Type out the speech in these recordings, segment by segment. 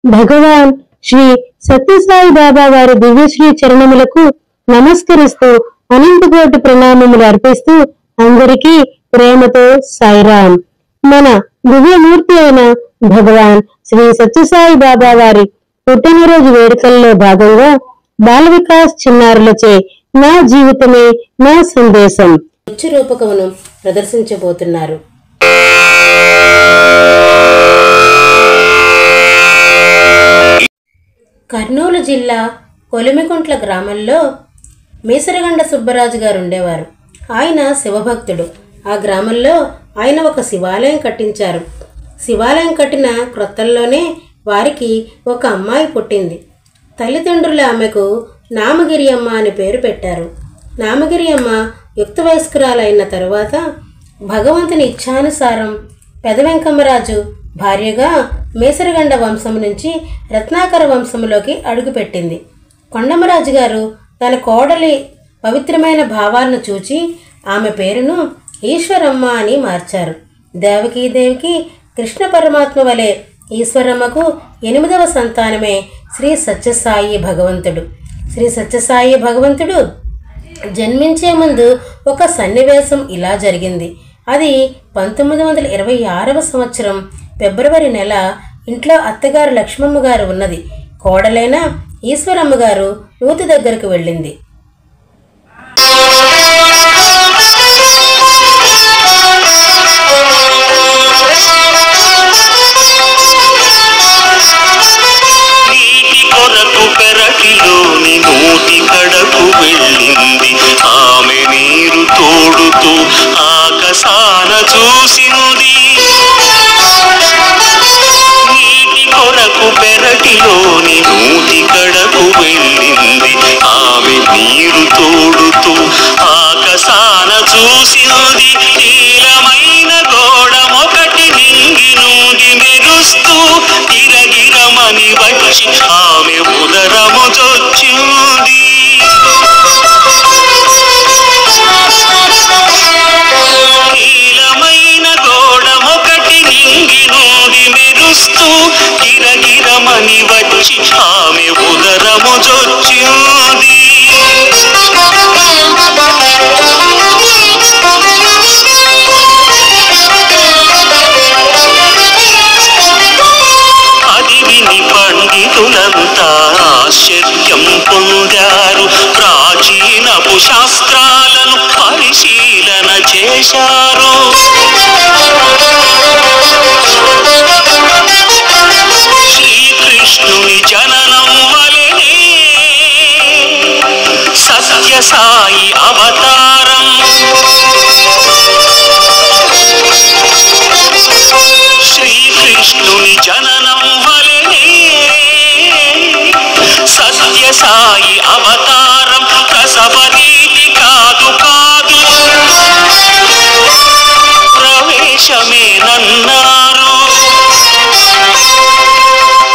భగవాన్ శ్రీ సత్యసాయి బాబా వారి దివ్యశ్రీ చరణములకు నమస్కరిస్తూ అనంతకోటి ప్రణామములు అర్పిస్తూ అందరికీ ప్రేమతో సాయిరాం. మన దివ్యమూర్తి అయిన భగవాన్ శ్రీ సత్యసాయి బాబా వారి పుట్టినరోజు వేడుకల్లో భాగంగా బాల వికాస్ చిన్నారులచే నా జీవితమే నా సందేశం రూపకమును ప్రదర్శించబోతున్నారు. కర్నూలు జిల్లా కొలిమికుంట్ల గ్రామంలో మీసరగండ సుబ్బరాజు గారు ఉండేవారు. ఆయన శివభక్తుడు. ఆ గ్రామంలో ఆయన ఒక శివాలయం కట్టించారు. శివాలయం కట్టిన క్రొత్తల్లోనే వారికి ఒక అమ్మాయి పుట్టింది. తల్లిదండ్రులు ఆమెకు నామగిరి అమ్మ అని పేరు పెట్టారు. నామగిరి అమ్మ యుక్త వయస్కురాలైన తరువాత భగవంతుని ఇచ్ఛానుసారం పెదవెంకమ్మరాజు భార్యగా మేసరగండ వంశం నుంచి రత్నాకర వంశంలోకి అడుగుపెట్టింది. కొండమరాజు గారు తన కోడలి పవిత్రమైన భావాలను చూచి ఆమె పేరును ఈశ్వరమ్మ అని మార్చారు. దేవకీదేవికి కృష్ణ పరమాత్మ వలె ఈశ్వరమ్మకు 8వ సంతానమే శ్రీ సత్యసాయి భగవంతుడు. శ్రీ సత్యసాయి భగవంతుడు జన్మించే ముందు ఒక సన్నివేశం ఇలా జరిగింది. అది 1926వ సంవత్సరం ఫిబ్రవరి నెల. ఇంట్లో అత్తగారు లక్ష్మమ్మ గారు ఉన్నది. కోడలైన ఈశ్వరమ్మ గారు నూతి దగ్గరకు వెళ్ళింది. పెరటిలోని నూతి కడకు వెళ్ళింది. ఆమె నీరు తోడుతూ ఆకాశాన చూసింది. నీటి కొరకు పెరటిలోని నూతి కడకు వెళ్ళింది. ఆమె నీరు తోడుతూ ఆకాశాన చూసింది. నీలమైన గోడమొకటి నింగి నుండి మెరుస్తూ గిరగిరమని వచ్చి ఆమె ఉదరము చొచ్చింది. నీలమైన గోడమొకటి నింగి నుండి మెరుస్తూ గిరగిరమని వచ్చి ఆమె ఉదరము చొచ్చింది. అది విని పండితులంతా ఆశ్చర్యం పొందారు. ప్రాచీనపు శాస్త్రాలను పరిశీలన చేశారు. శ్రీకృష్ణుని జననం వలెనే సత్యసాయి అవతారం. శ్రీకృష్ణుని జననం వలెనే సత్యసాయి అవతారం. ప్రసవరీతి కాదు కాదు ప్రవేశమేనన్నారు.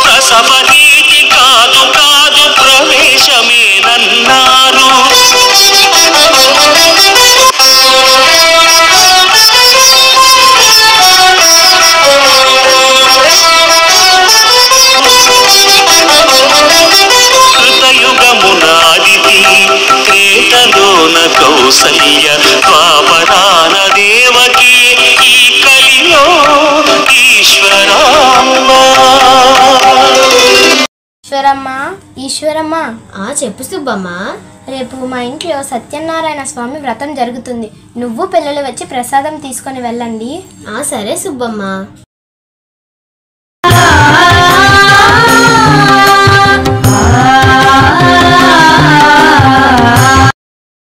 ప్రసవరీతి కాదు కాదు ప్రవేశమేనన్నారు. కృతయుగమునాదితి త్రేతలోన కౌసల్య ద్వాపరాన దేవకి ఈ కలిలో ఈశ్వరమ్మ. ఈశ్వరమ్మ చెప్పు సుబ్బమ్మ. రేపు మా ఇంట్లో సత్యనారాయణ స్వామి వ్రతం జరుగుతుంది. నువ్వు పిల్లలు వచ్చి ప్రసాదం తీసుకొని వెళ్ళండి. సరే సుబ్బమ్మ.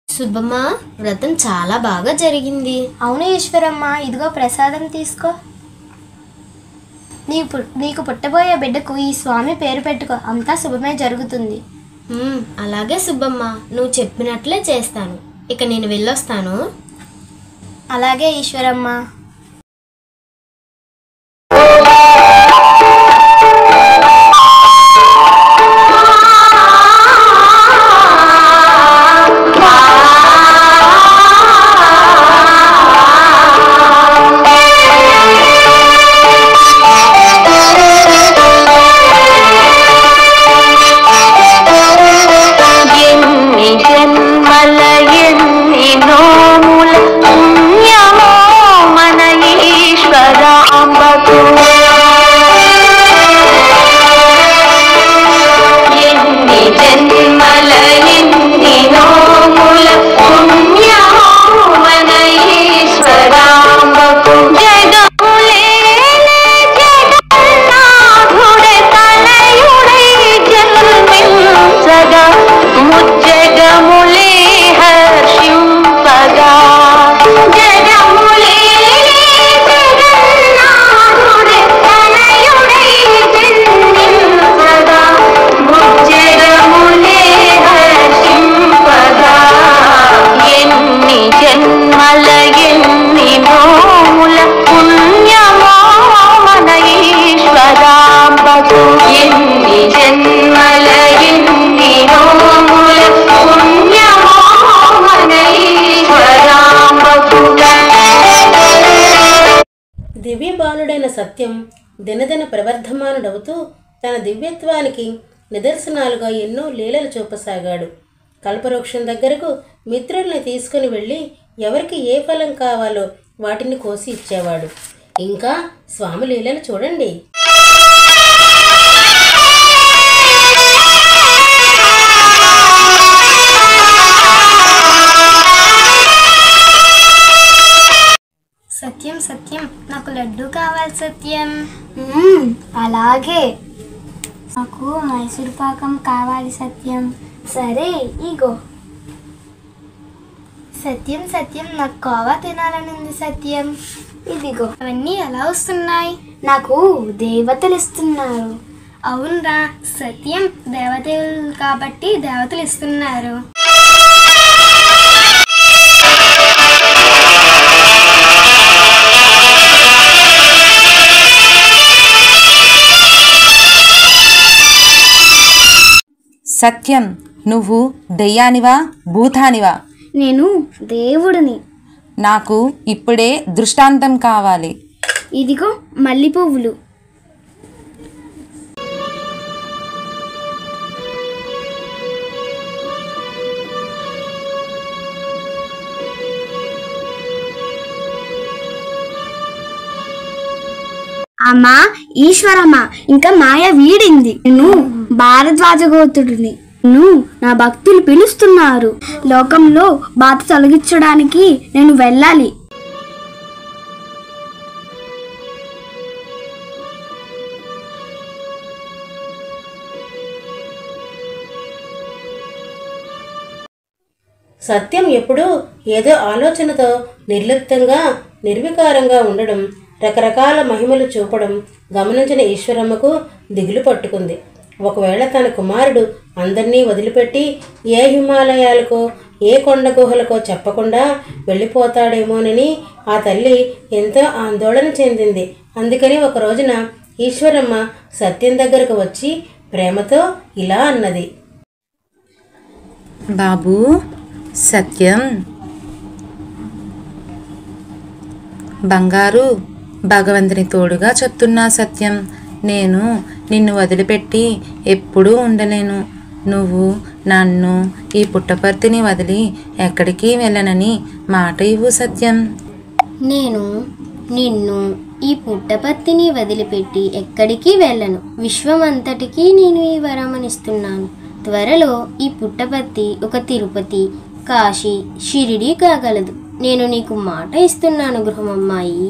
సుబ్బమ్మ, వ్రతం చాలా బాగా జరిగింది. అవును ఈశ్వరమ్మ, ఇదిగో ప్రసాదం తీసుకో. నీకు పుట్టబోయే బిడ్డకు ఈ స్వామి పేరు పెట్టుకో. అంతా శుభమే జరుగుతుంది. అలాగే సుబ్బమ్మ, నువ్వు చెప్పినట్లే చేస్తాను. ఇక నేను వెళ్ళొస్తాను. అలాగే ఈశ్వరమ్మ. రెస్పాండ్ అవుతూ తన దివ్యత్వానికి నిదర్శనాలుగా ఎన్నో లీలలు చూపసాగాడు. కల్పవృక్షం దగ్గరకు మిత్రుల్ని తీసుకుని వెళ్ళి ఎవరికి ఏ ఫలం కావాలో వాటిని కోసి ఇచ్చేవాడు. ఇంకా స్వామి లీలలు చూడండి. సత్యం సత్యం, నాకు లడ్డు కావాలి సత్యం. అలాగే. నాకు మైసూర్ పాకం కావాలి సత్యం. సరే ఇగో. సత్యం సత్యం, నాకు కోవా తినాలని ఉంది సత్యం. ఇదిగో. అవన్నీ ఎలా వస్తున్నాయి? నాకు దేవతలు ఇస్తున్నారు. అవునరా సత్యం, దేవతలు కాబట్టి దేవతలు ఇస్తున్నారు. సత్యం, నువ్వు దెయ్యానివా భూతానివా? నేను దేవుడిని. నాకు ఇప్పుడే దృష్టాంతం కావాలి. ఇదిగో మల్లె పువ్వులు. అమ్మా ఈశ్వరమ్మ, ఇంకా మాయ వీడింది. నేను భారద్వాజ గోత్రుడిని. నా భక్తులు పిలుస్తున్నారు. లోకంలో బాధ తొలగించడానికి నేను వెళ్ళాలి. సత్యం ఎప్పుడూ ఏదో ఆలోచనతో నిర్లిప్తంగా నిర్వికారంగా ఉండడం, రకరకాల మహిమలు చూపడం గమనించిన ఈశ్వరమ్మకు దిగులు పట్టుకుంది. ఒకవేళ తన కుమారుడు అందరినీ వదిలిపెట్టి ఏ హిమాలయాలకో ఏ కొండ గుహలకో చెప్పకుండా వెళ్ళిపోతాడేమోనని ఆ తల్లి ఎంతో ఆందోళన చెందింది. అందుకని ఒక రోజున ఈశ్వరమ్మ సత్యం దగ్గరకు వచ్చి ప్రేమతో ఇలా అన్నది. బాబూ సత్యం, బంగారు, భగవంతుని తోడుగా చెప్తున్నా సత్యం, నేను నిన్ను వదిలిపెట్టి ఎప్పుడూ ఉండలేను. నువ్వు నన్ను ఈ పుట్టపర్తిని వదిలి ఎక్కడికి వెళ్ళనని మాట ఇవ్వు సత్యం. నేను నిన్ను ఈ పుట్టపర్తిని వదిలిపెట్టి ఎక్కడికి వెళ్ళను. విశ్వమంతటికీ నేను ఈ వరమనిస్తున్నాను. త్వరలో ఈ పుట్టపర్తి ఒక తిరుపతి, కాశీ, షిరిడి కాగలదు. నేను నీకు మాట ఇస్తున్నాను గృహమమ్మాయి.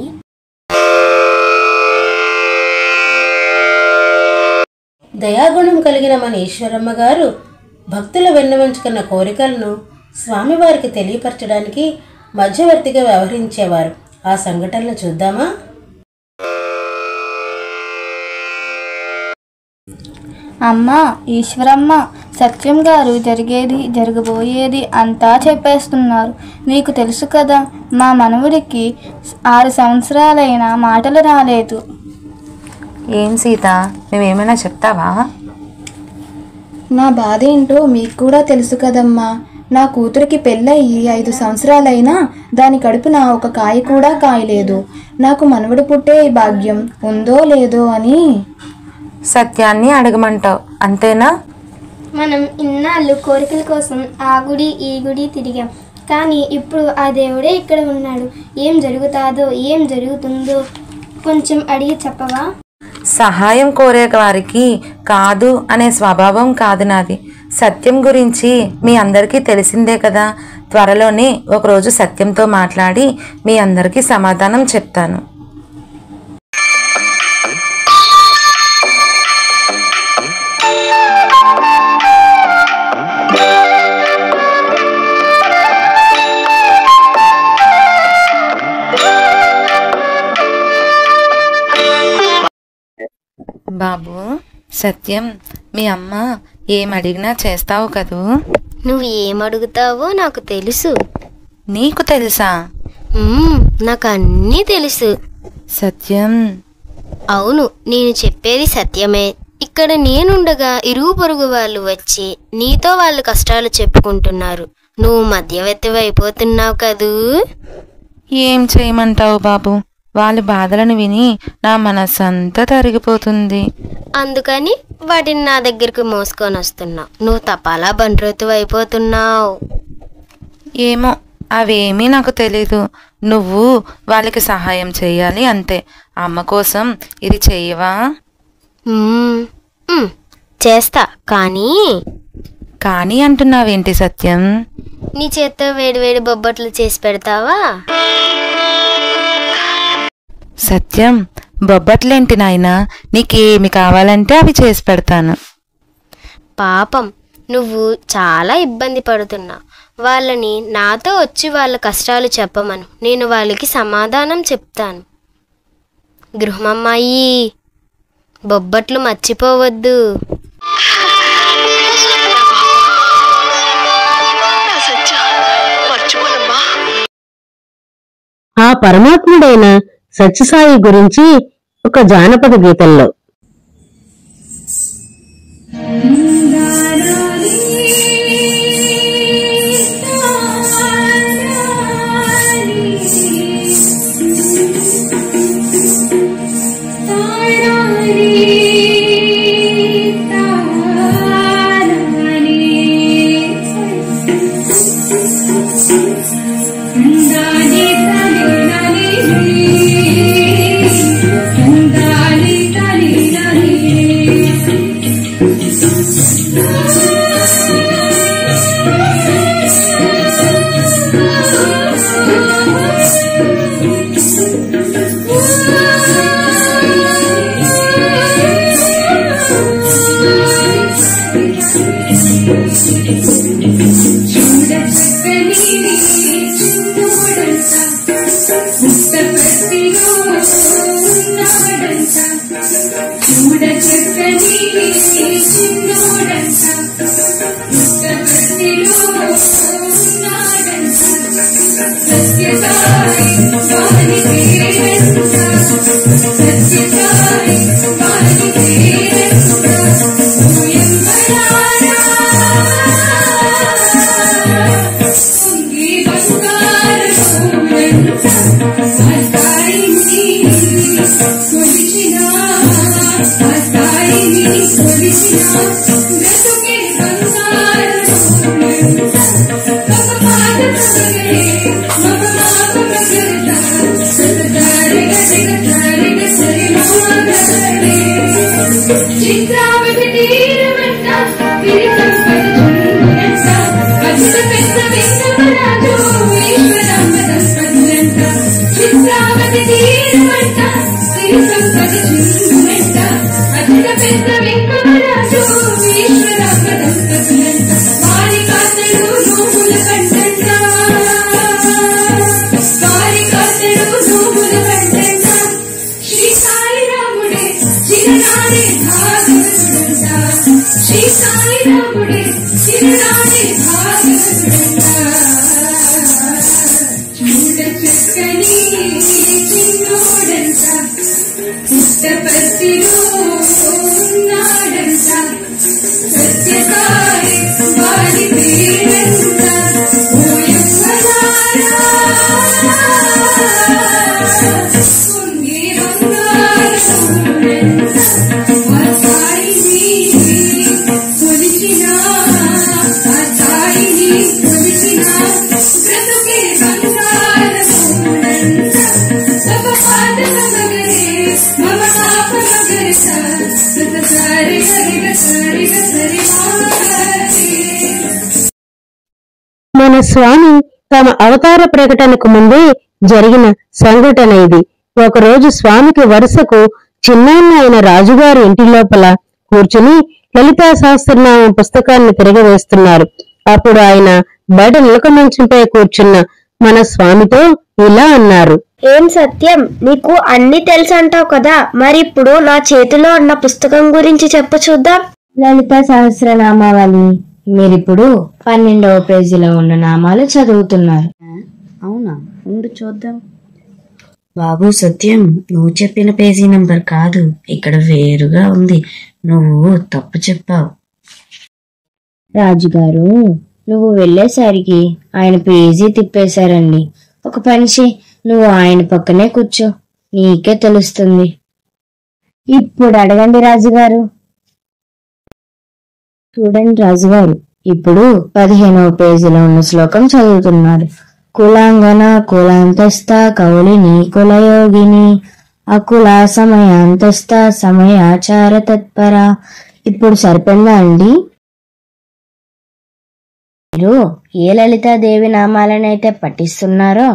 దయాగుణం కలిగిన మన ఈశ్వరమ్మ గారు భక్తుల వెన్నవంచుకున్న కోరికలను స్వామివారికి తెలియపరచడానికి మధ్యవర్తిగా వ్యవహరించేవారు. ఆ సంఘటనలు చూద్దామా? అమ్మా ఈశ్వరమ్మ, సత్యం గారు జరిగేది జరగబోయేది అంతా చెప్పేస్తున్నారు. నీకు తెలుసు కదా, మా మనవుడికి 6 సంవత్సరాలైనా మాటలు రాలేదు. ఏం సీత, నువ్వేమైనా చెప్తావా? నా బాధ ఏంటో మీకు కూడా తెలుసు కదమ్మా. నా కూతురికి పెళ్ళయి 5 సంవత్సరాలైనా దాని కడుపున ఒక కాయ కూడా కాయలేదు. నాకు మనవడు పుట్టే భాగ్యం ఉందో లేదో అని. సత్యాన్ని అడగమంటావు అంతేనా? మనం ఇన్నాళ్ళు కోరికల కోసం ఆ గుడి ఈ గుడి తిరిగాం, కానీ ఇప్పుడు ఆ దేవుడే ఇక్కడ ఉన్నాడు. ఏం జరుగుతాదో ఏం జరుగుతుందో కొంచెం అడిగి చెప్పవా? సహాయం కోరే వారికి కాదు అనే స్వభావం కాదు నాది. సత్యం గురించి మీ అందరికీ తెలిసిందే కదా. త్వరలోనే ఒకరోజు సత్యంతో మాట్లాడి మీ అందరికీ సమాధానం చెప్తాను. బాబు సత్యం, మీ అమ్మ ఏం అడిగినా చేస్తావు కదూ? నువ్వు ఏమడుగుతావో నాకు తెలుసు. నీకు తెలుసా? నాకు అన్నీ తెలుసు. సత్యం, అవును, నేను చెప్పేది సత్యమే. ఇక్కడ నేనుండగా ఇరుగు పొరుగు వాళ్ళు వచ్చి నీతో వాళ్ళ కష్టాలు చెప్పుకుంటున్నారు. నువ్వు మధ్యవర్తి అయిపోతున్నావు కదూ. ఏం చేయమంటావు బాబు? వాళ్ళ బాధలను విని నా మనస్సంతా తరిగిపోతుంది. అందుకని వాటిని నా దగ్గరికి మోసుకొని వస్తున్నావు. నువ్వు తపాలా బండ్రోతు అయిపోతున్నావు. ఏమో, అవేమీ నాకు తెలీదు. నువ్వు వాళ్ళకి సహాయం చేయాలి అంతే. అమ్మ కోసం ఇది చెయ్యవా? చేస్తా. కానీ అంటున్నావేంటి సత్యం? నీ చేత్తో వేడివేడి బొబ్బట్లు చేసి పెడతావా? సత్యం, బొబ్బట్లేంటి నాయనా, నీకేమి కావాలంటే అవి చేసి పెడతాను. పాపం, నువ్వు చాలా ఇబ్బంది పడుతున్నావు. వాళ్ళని నాతో వచ్చి వాళ్ళ కష్టాలు చెప్పమను. నేను వాళ్ళకి సమాధానం చెప్తాను. గృహమమ్మాయి, బొబ్బట్లు మర్చిపోవద్దు. ఆ పరమాత్ముడైన సత్యసాయి గురించి ఒక జానపద గీతంలో మన స్వామి తమ అవతార ప్రకటనకు ముందే జరిగిన సంఘటన ఇది. ఒకరోజు స్వామికి వరుసకు చిన్నాన్న అయిన రాజుగారి ఇంటి లోపల కూర్చుని లలితా సహస్రనామం పుస్తకాన్ని తిరగవేస్తున్నారు. అప్పుడు ఆయన బయట నిలక మంచంపై కూర్చున్న మన స్వామితో ఇలా అన్నారు. ఏం సత్యం, నీకు అన్ని తెలుసంటావు కదా, మరి ఇప్పుడు నా చేతిలో ఉన్న పుస్తకం గురించి చెప్పు చూద్దాం. లలిత సహస్రనామావళి. మీరిప్పుడు 12వ పేజీలో ఉన్న నామాలు చదువుతున్నారు. అవునా, ఉండు చూద్దాం. బాబు సత్యం, నువ్వు చెప్పిన పేజీ నంబర్ కాదు, ఇక్కడ వేరుగా ఉంది. నువ్వు తప్పు చెప్పావు. రాజుగారు, నువ్వు వెళ్ళేసరికి ఆయన పేజీ తిప్పేశారండి. ఒక పని చెయ్, నువ్వు ఆయన పక్కనే కూర్చో. నీకే తెలుస్తుంది. ఇప్పుడు అడగండి రాజుగారు. చూడండి రాజుగారు, ఇప్పుడు 15వ పేజీలో ఉన్న శ్లోకం చదువుతున్నారు. కులాంగన కులాంతస్థ కౌలిని కులయోగిని అకుల సమయాంతస్థ సమయాచార తత్పర. ఇప్పుడు సరిపోయిందా అండి? మీరు ఏ లలితాదేవి నామాలనైతే పఠిస్తున్నారో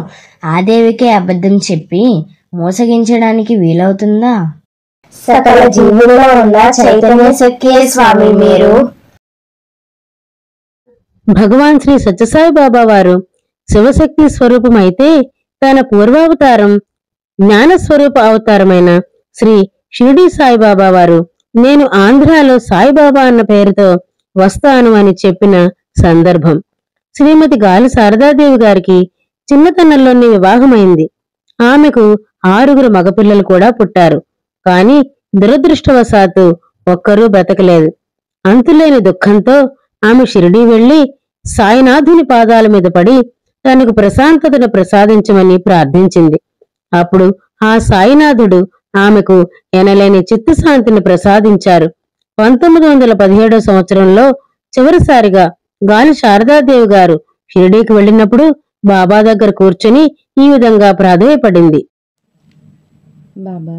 ఆ దేవికే అబద్ధం చెప్పి మోసగించడానికి వీలవుతుందా? సకల జీవుల్లో ఉన్న చైతన్య శక్తియే స్వామి మీరు. భగవాన్ శ్రీ సత్యసాయి బాబా వారు శివశక్తి స్వరూపమైతే తన పూర్వావతారం జ్ఞానస్వరూప అవతారమైన శ్రీ షిరిడి సాయిబాబా వారు నేను ఆంధ్రాలో సాయిబాబా అన్న పేరుతో వస్తాను అని చెప్పిన సందర్భం. శ్రీమతి గాలి శారదాదేవి గారికి చిన్నతనంలోనే వివాహమైంది. ఆమెకు 6 మగపిల్లలు కూడా పుట్టారు. కాని దురదృష్టవశాత్తు ఒక్కరూ బ్రతకలేదు. అంతులేని దుఃఖంతో ఆమె షిరిడీ వెళ్లి సాయినాథుని పాదాల మీద పడి తనకు ప్రశాంతతను ప్రసాదించమని ప్రార్థించింది. అప్పుడు ఆ సాయినాథుడు ఆమెకు ఎనలేని చిత్తశాంతిని ప్రసాదించారు. 1917 సంవత్సరంలో చివరిసారిగా గాలి శారదాదేవి గారు షిరిడీకి వెళ్ళినప్పుడు బాబా దగ్గర కూర్చుని ఈ విధంగా ప్రాధేయపడింది. బాబా,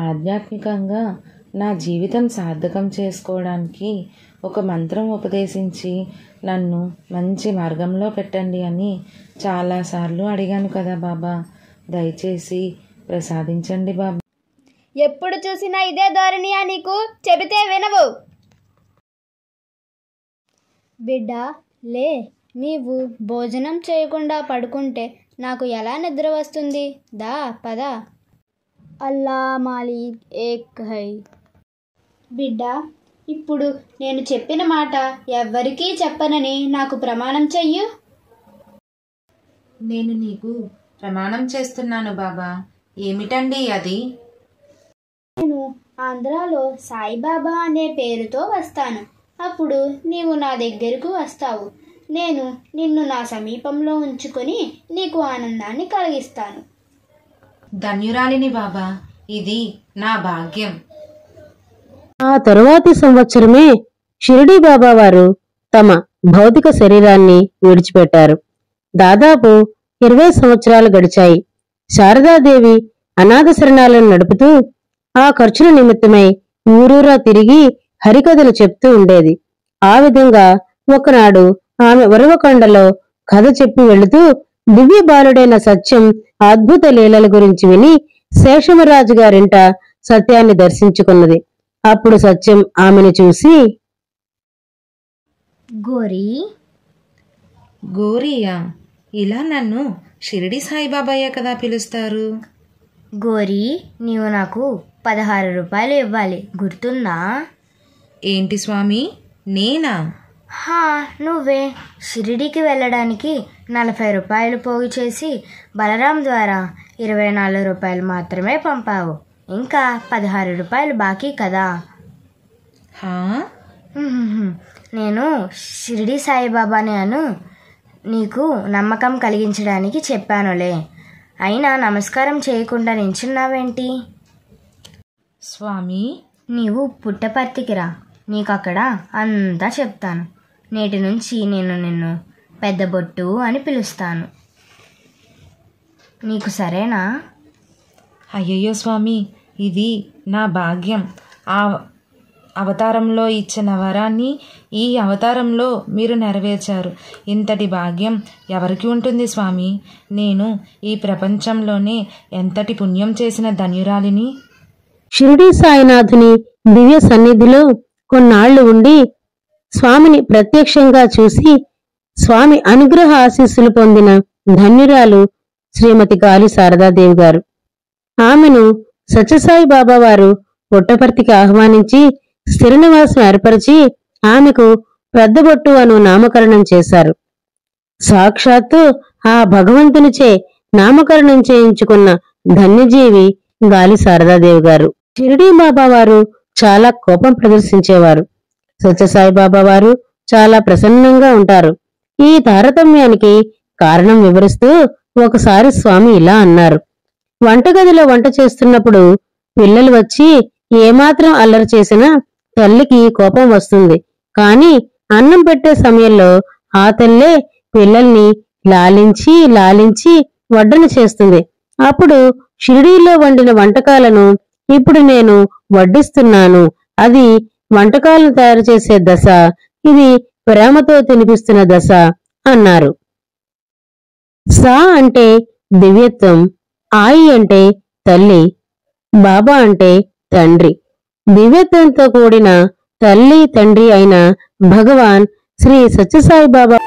ఆధ్యాత్మికంగా నా జీవితం సార్థకం చేసుకోవడానికి ఒక మంత్రం ఉపదేశించి నన్ను మంచి మార్గంలో పెట్టండి అని చాలాసార్లు అడిగాను కదా బాబా. దయచేసి ప్రసాదించండి బాబా. ఎప్పుడు చూసినా ఇదే ధోరణియా నీకు? చెబితే వినవు. బిడ్డ లే, నీవు భోజనం చేయకుండా పడుకుంటే నాకు ఎలా నిద్ర వస్తుంది? దా పద. అల్లా మాలిక్ ఏక్ హై. బిడ్డ, ఇప్పుడు నేను చెప్పిన మాట ఎవ్వరికీ చెప్పనని నాకు ప్రమాణం చెయ్యు. నేను నీకు ప్రమాణం చేస్తున్నాను బాబా. ఏమిటండి అది? నేను ఆంధ్రాలో సాయిబాబా అనే పేరుతో వస్తాను. అప్పుడు నీవు నా దగ్గరకు వస్తావు. నేను నిన్ను నా సమీపంలో ఉంచుకొని నీకు ఆనందాన్ని కలిగిస్తాను. ధన్యురాలిని బాబా, ఇది నా భాగ్యం. ఆ తరువాతి సంవత్సరమే షిరిడీ బాబా వారు తమ భౌతిక శరీరాన్ని విడిచిపెట్టారు. దాదాపు 20 సంవత్సరాలు గడిచాయి. శారదాదేవి అనాథ శరణాలను నడుపుతూ ఆ ఖర్చుల నిమిత్తమై ఊరూరా తిరిగి హరికథలు చెప్తూ ఉండేది. ఆ విధంగా ఒకనాడు ఆమె ఉరవకొండలో కథ చెప్పి వెళుతూ దివ్య బాలుడైన సత్యం అద్భుత లీలల గురించి విని శేషమరాజు గారింట సత్యాన్ని దర్శించుకున్నది. అప్పుడు సత్యం ఆమెను చూసి, గోరియా, ఇలా నన్ను షిరిడి సాయిబాబాయే కదా పిలుస్తారు. గోరీ, నీవు నాకు 16 రూపాయలు ఇవ్వాలి, గుర్తుందా? ఏంటి స్వామి, నేనా? నువ్వే. షిరిడీకి వెళ్ళడానికి 40 రూపాయలు పోగు చేసి బలరాం ద్వారా 24 రూపాయలు మాత్రమే పంపావు. ఇంకా 16 రూపాయలు బాకీ కదా. నేను షిరిడి సాయిబాబాని అను నీకు నమ్మకం కలిగించడానికి చెప్పానులే. అయినా నమస్కారం చేయకుండా నించున్నావేంటి? స్వామి, నీవు పుట్టపర్తికి రా, నీకు అక్కడ అంతా చెప్తాను. నేటి నుంచి నేను నిన్ను పెద్ద బొట్టు అని పిలుస్తాను. నీకు సరేనా? అయ్యయ్యో స్వామి, ఇది నా భాగ్యం. ఆ అవతారంలో ఇచ్చిన వరాన్ని ఈ అవతారంలో మీరు నెరవేర్చారు. ఇంతటి భాగ్యం ఎవరికి ఉంటుంది స్వామి? నేను ఈ ప్రపంచంలోనే ఎంతటి పుణ్యం చేసిన ధన్యురాలిని. షిరిడీ సాయినాథుని దివ్య సన్నిధిలో కొన్నాళ్లు ఉండి స్వామిని ప్రత్యక్షంగా చూసి స్వామి అనుగ్రహ ఆశీస్సులు పొందిన ధన్యురాలు శ్రీమతి గాలి శారదాదేవి గారు. ఆమెను సత్యసాయి బాబా వారు పుట్టపర్తికి ఆహ్వానించి స్థిర నివాసం ఏర్పరిచి ఆమెకు పెద్దబొట్టు అను నామకరణం చేశారు. సాక్షాత్తు ఆ భగవంతునిచే నామకరణం చేయించుకున్న ధన్యజీవి గాలి శారదాదేవి గారు. షిరిడీ బాబా వారు చాలా కోపం ప్రదర్శించేవారు. సత్యసాయి బాబా వారు చాలా ప్రసన్నంగా ఉంటారు. ఈ తారతమ్యానికి కారణం వివరిస్తూ ఒకసారి స్వామి ఇలా అన్నారు: వంటగదిలో వంట చేస్తున్నప్పుడు పిల్లలు వచ్చి ఏమాత్రం అల్లరి చేసినా తల్లికి కోపం వస్తుంది. కాని అన్నం పెట్టే సమయంలో ఆ తల్లే పిల్లల్ని లాలించి లాలించి వడ్డన చేస్తుంది. అప్పుడు షిరిడీలో వండిన వంటకాలను ఇప్పుడు నేను వడ్డిస్తున్నాను. అది వంటకాలను తయారు చేసే దశ, ఇది ప్రేమతో తినిపిస్తున్న దశ అన్నారు. సా అంటే దివ్యత్వం, ఆయి అంటే తల్లి, బాబా అంటే తండ్రి. దివ్యత్వంతో కూడిన తల్లి తండ్రి అయిన భగవాన్ శ్రీ సత్యసాయి బాబా